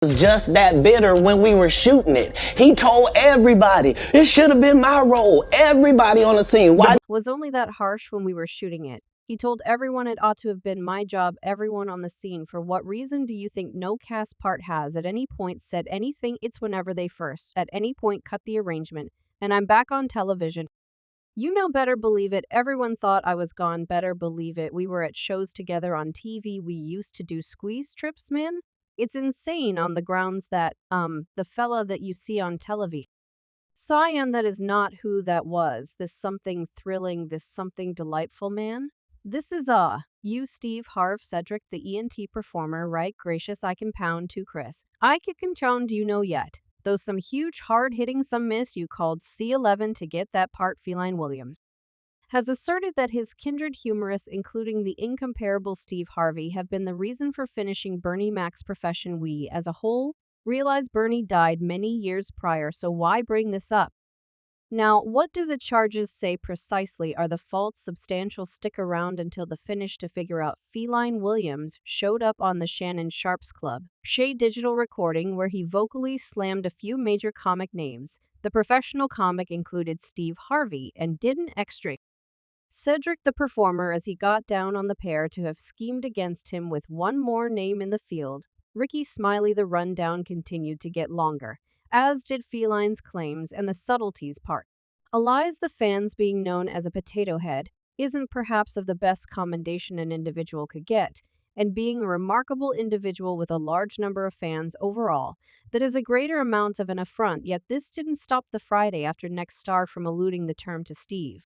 Was just that bitter when we were shooting it. He told everybody, it should have been my role. Everybody on the scene. Why? Was only that harsh when we were shooting it. He told everyone it ought to have been my job, everyone on the scene. For what reason do you think no cast part has at any point said anything? It's whenever they first, at any point, cut the arrangement. And I'm back on television. You know, better believe it. Everyone thought I was gone. Better believe it. We were at shows together on TV. We used to do squeeze trips, man. It's insane on the grounds that, the fella that you see on television. Cyan, that is not who that was. This something thrilling, this something delightful man. This is, you, Steve Harv Cedric, the ENT performer, right? Gracious, I can pound to Chris. I can confound you know yet. Though some huge hard-hitting some miss you called C11 to get that part. Feline Williams has asserted that his kindred humorists, including the incomparable Steve Harvey, have been the reason for finishing Bernie Mac's profession. We, as a whole, realize Bernie died many years prior, so why bring this up? Now, what do the charges say precisely are the faults? Substantial. Stick around until the finish to figure out. Feline Williams showed up on the Shannon Sharp's Club Shay digital recording where he vocally slammed a few major comic names. The professional comic included Steve Harvey and didn't extra Cedric the performer as he got down on the pair to have schemed against him with one more name in the field. Ricky Smiley. The rundown continued to get longer, as did Feline's claims and the subtleties part. Elias, the fans being known as a potato head, isn't perhaps of the best commendation an individual could get, and being a remarkable individual with a large number of fans overall, that is a greater amount of an affront, yet this didn't stop the Friday after next star from alluding the term to Steve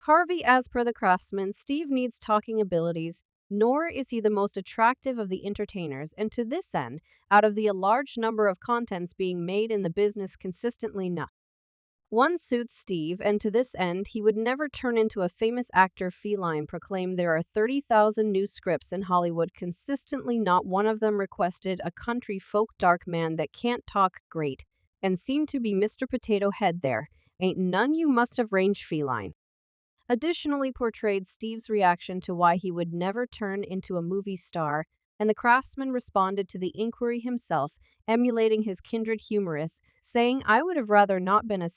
Harvey. As per the Craftsman, Steve needs talking abilities, nor is he the most attractive of the entertainers, and to this end, out of the large number of contents being made in the business consistently not one suits Steve, and to this end, he would never turn into a famous actor. Feline proclaimed there are 30,000 new scripts in Hollywood. Consistently not one of them requested a country folk dark man that can't talk great, and seemed to be Mr. Potato Head there. Ain't none. You must have ranged. Feline additionally portrayed Steve's reaction to why he would never turn into a movie star, and the Craftsman responded to the inquiry himself, emulating his kindred humorist, saying, I would have rather not been a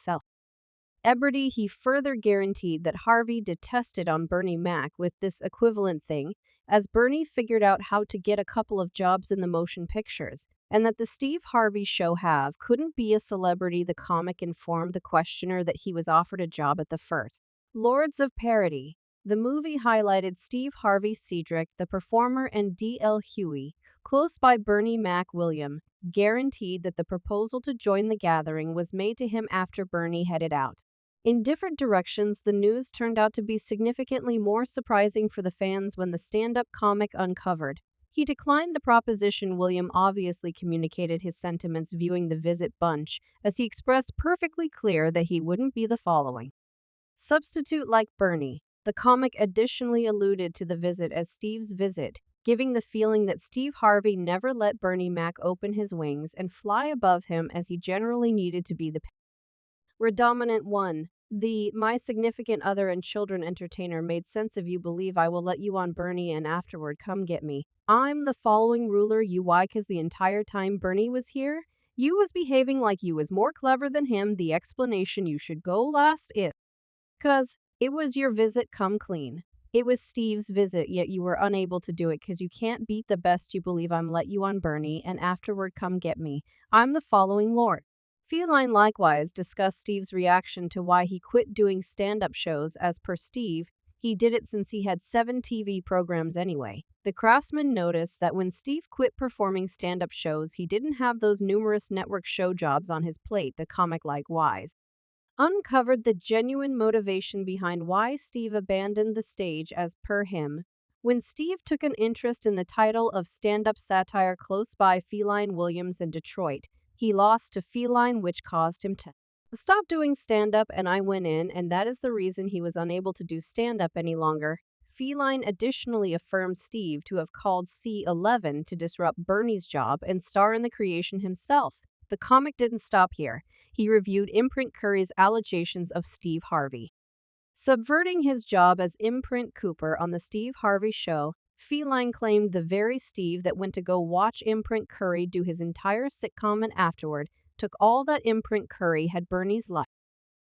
celebrity. He further guaranteed that Harvey detested on Bernie Mac with this equivalent thing, as Bernie figured out how to get a couple of jobs in the motion pictures, and that the Steve Harvey show couldn't be a celebrity. The comic informed the questioner that he was offered a job at the first Lords of Parody. The movie highlighted Steve Harvey Cedric, the performer, and D.L. Huey, close by Bernie Mac. William guaranteed that the proposal to join the gathering was made to him after Bernie headed out in different directions. The news turned out to be significantly more surprising for the fans when the stand-up comic uncovered he declined the proposition. William obviously communicated his sentiments viewing the visit bunch, as he expressed perfectly clear that he wouldn't be the following substitute like Bernie. The comic additionally alluded to the visit as Steve's visit, giving the feeling that Steve Harvey never let Bernie Mac open his wings and fly above him, as he generally needed to be the predominant one. The my significant other and children entertainer made sense of you. Believe I will let you on Bernie and afterward come get me. I'm the following ruler. You why? Cause the entire time Bernie was here, you was behaving like you was more clever than him. The explanation you should go last is cause it was your visit. Come clean. It was Steve's visit, yet you were unable to do it cause you can't beat the best. You believe I'm let you on Bernie and afterward come get me. I'm the following Lord. Feline likewise discussed Steve's reaction to why he quit doing stand-up shows. As per Steve, he did it since he had 7 TV programs anyway. The Craftsman noticed that when Steve quit performing stand-up shows, he didn't have those numerous network show jobs on his plate. The comic likewise uncovered the genuine motivation behind why Steve abandoned the stage. As per him, when Steve took an interest in the title of stand-up satire close by Feline Williams in Detroit, he lost to Feline, which caused him to stop doing stand-up, and I went in, and that is the reason he was unable to do stand-up any longer. Feline additionally affirmed Steve to have called C11 to disrupt Bernie's job and star in the creation himself. The comic didn't stop here. He reviewed Imprint Curry's allegations of Steve Harvey subverting his job as Imprint Cooper on the Steve Harvey Show. Feline claimed the very Steve that went to go watch Imprint Curry do his entire sitcom and afterward took all that Imprint Curry had Bernie's life.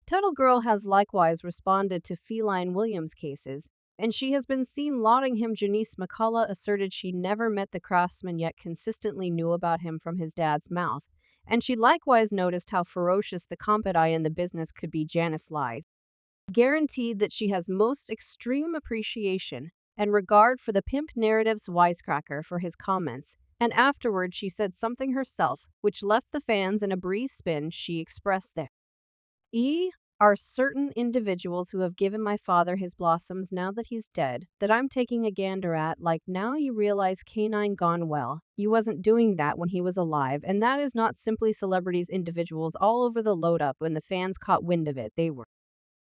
Tuttle Girl has likewise responded to Feline Williams' cases, and she has been seen lauding him. Janice McCullough asserted she never met the craftsman yet consistently knew about him from his dad's mouth, and she likewise noticed how ferocious the competi in the business could be. Janice lied, guaranteed that she has most extreme appreciation and regard for the pimp narrative's wisecracker for his comments, and afterward she said something herself, which left the fans in a breeze spin. She expressed there are certain individuals who have given my father his blossoms now that he's dead, that I'm taking a gander at, like, now you realize Canine gone well. You wasn't doing that when he was alive, and that is not simply celebrities, individuals all over the load up. When the fans caught wind of it, they were.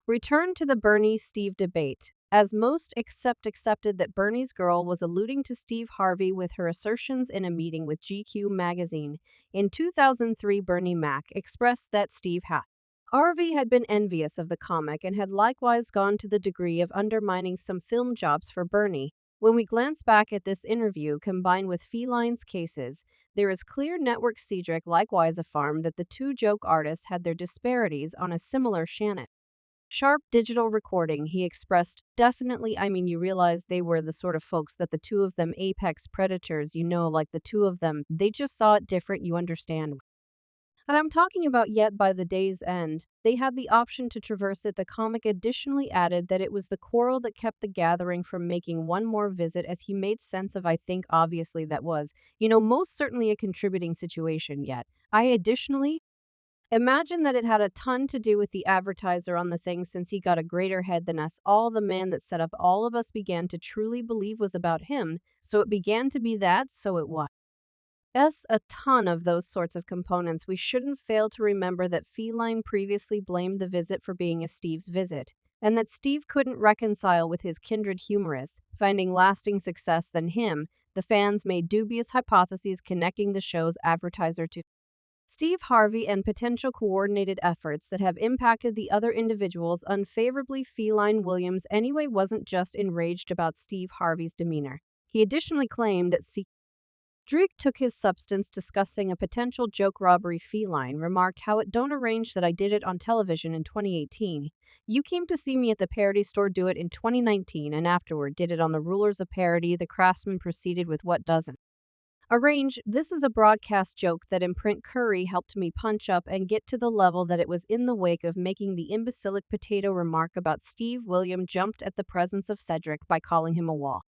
Return to the Bernie-Steve debate, as most accepted that Bernie's girl was alluding to Steve Harvey with her assertions in a meeting with GQ magazine. In 2003, Bernie Mac expressed that Steve Harvey had been envious of the comic and had likewise gone to the degree of undermining some film jobs for Bernie. When we glance back at this interview combined with Feline's cases, there is clear network. Cedric likewise affirmed that the two joke artists had their disparities on a similar sharp digital recording. He expressed, definitely, I mean, you realize they were the sort of folks that the two of them apex predators, like the two of them, they just saw it different, you understand. And I'm talking about yet by the day's end, they had the option to traverse it. The comic additionally added that it was the quarrel that kept the gathering from making one more visit, as he made sense of, I think obviously that was, most certainly a contributing situation. Yet I additionally imagine that it had a ton to do with the advertiser on the thing, since he got a greater head than us all. The man that set up all of us began to truly believe was about him, so it began to be that, so it was. A ton of those sorts of components. We shouldn't fail to remember that Feline previously blamed the visit for being a Steve's visit, and that Steve couldn't reconcile with his kindred humorist, finding lasting success than him. The fans made dubious hypotheses connecting the show's advertiser to Steve Harvey and potential coordinated efforts that have impacted the other individuals unfavorably. Feline Williams anyway wasn't just enraged about Steve Harvey's demeanor. He additionally claimed that Drake took his substance discussing a potential joke robbery. Feline remarked, how it don't arrange that I did it on television in 2018. You came to see me at the parody store do it in 2019 and afterward did it on the Rulers of Parody. The craftsman proceeded with what doesn't arrange. This is a broadcast joke that Imprint Curry helped me punch up and get to the level that it was in the wake of making the imbecilic potato remark about Steve. William jumped at the presence of Cedric by calling him a wall.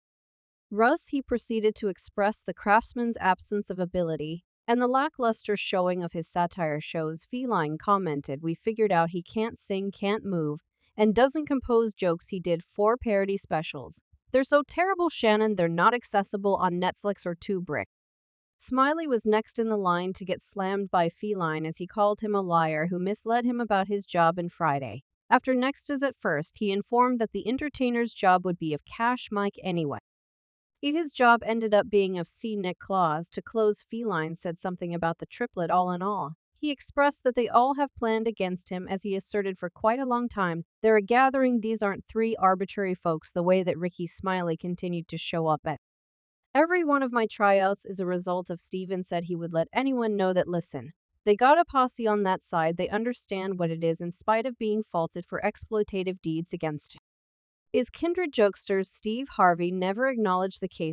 He proceeded to express the craftsman's absence of ability and the lackluster showing of his satire shows. Feline commented, we figured out he can't sing, can't move, and doesn't compose jokes. He did 4 parody specials. They're so terrible, Shannon, they're not accessible on Netflix or Tubrick. Smiley was next in the line to get slammed by Feline as he called him a liar who misled him about his job in Friday. After next as at first, he informed that the entertainer's job would be of Cash Mike anyway. His job ended up being of C. Nick Claus. To close, Feline said something about the triplet. All in all, he expressed that they all have planned against him, as he asserted for quite a long time. They're a gathering. These aren't 3 arbitrary folks, the way that Ricky Smiley continued to show up at every one of my tryouts is a result of. Steven said he would let anyone know that, listen, they got a posse on that side. They understand what it is in spite of being faulted for exploitative deeds against him. His kindred jokesters. Steve Harvey never acknowledged the case